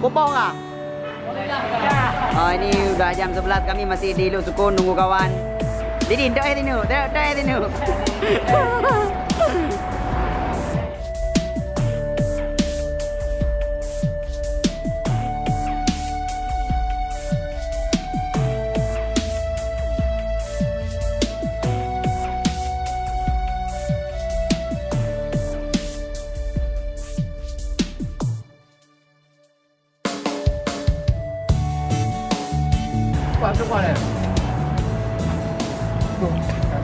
Kupong ah? Oh, ini udah jam 11 kami masih di Luk Sukun nunggu kawan. Didin, dah Dinu. Dah Dinu. Kuat ni.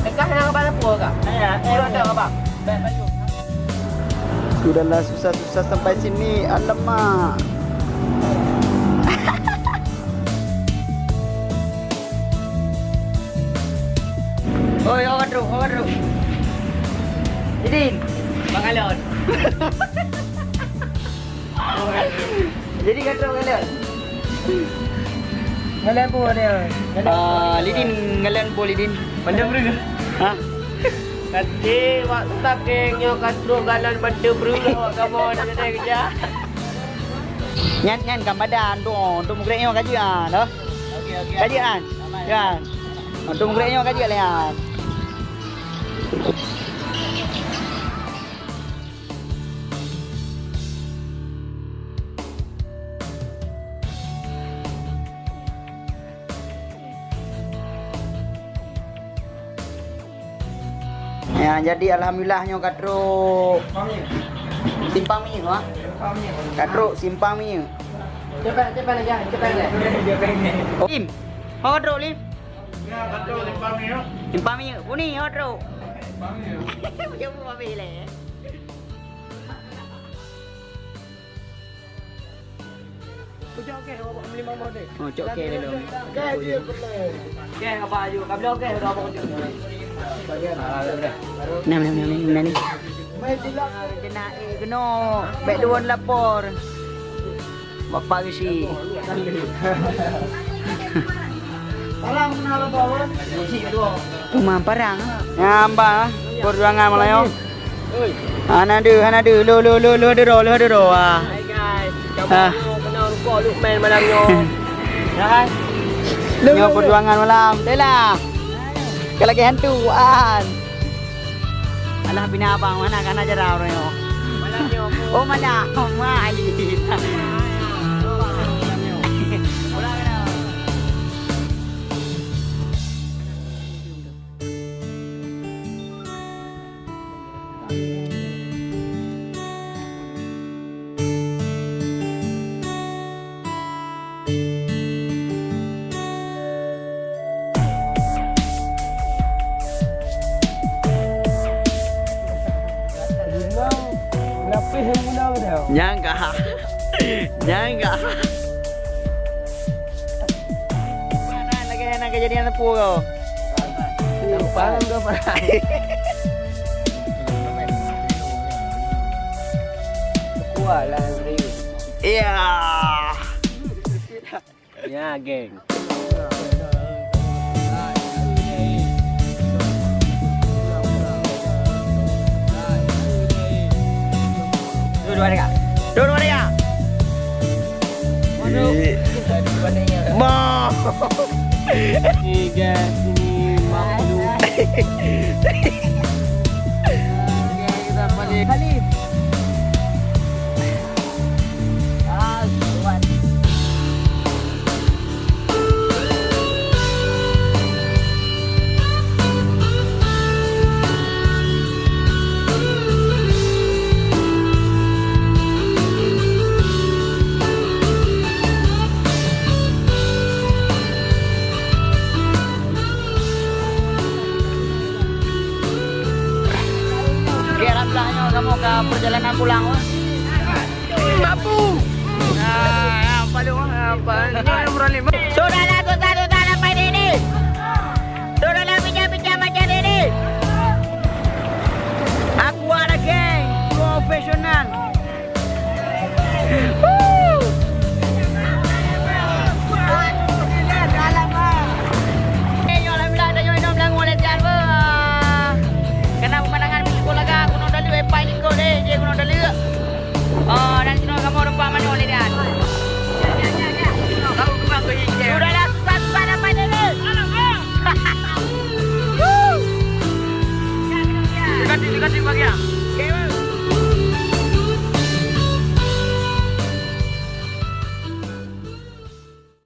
Dekat yang apa apa kak? Ya, ada apa? Baik baju. Sudahlah susah-susah sampai sini. Alamak. Oi, orang ru. Didin, Bang Alon. jadi kata ngalian. Ngalian pun dia. Lidin ngalian po Lidin. Pandang bro. Ha? Kati waktu tak kengyo katro galan benda bro awak kamu nak kena kerja. Nyan kamadan tu mugre yo kajian dah. Okey. Kajian. Kan. Tu mugre yo kajian lian. Ya, jadi alhamdulillahnya katro simpang minyak ha. Katro simpang minyak. Cepat aja, cepat. Lim. Ho katro lim. Ya, katro simpang minyak. Simpang minyak. Uni ho katro. Simpang minyak. Yo mo mabili. Okey, awak beli mama deh. Oh, cok ke dulu. Okey, apa aju? Kabel okey, dah apa kerja. Nam ni. Kena kena baik duan lapor. Bapak isi. Parang kenal bawa. Si dua. Rumah parang. Ngamba perjuangan Melayu. Oi. Ana de lo de ah. Hai guys. Kamu kenal lupa Lukman malamnya. Dah. Nyo perjuangan malam. Delah. Kalau lagi hantuan. Alah bina abang mana kan aja dah orang yo. Malamnya. Oh mana? Oh mai. Nyangga. Mana lagi nak kejadian tepu kau? Tampang ke apa? Kuala Rio. Iya. Ya, geng. Dua dia. Waduh. Mau. Ni guys, ini malu. Kita balik. Khalif. Kuat. Kamu ke perjalanan pulang wah. Mampu. Nah, apa lu? Apa? Nomor 5. Sudahlah sampai ini. Sudahlah bincang macam ini. Aku ada geng profesional. Kena pemandangan sekolah kak, kuno dah lihat paling kau deh, je kuno dah lihat. Oh, dan sini kamu lupa mana oleh dia. kasih bagi ya.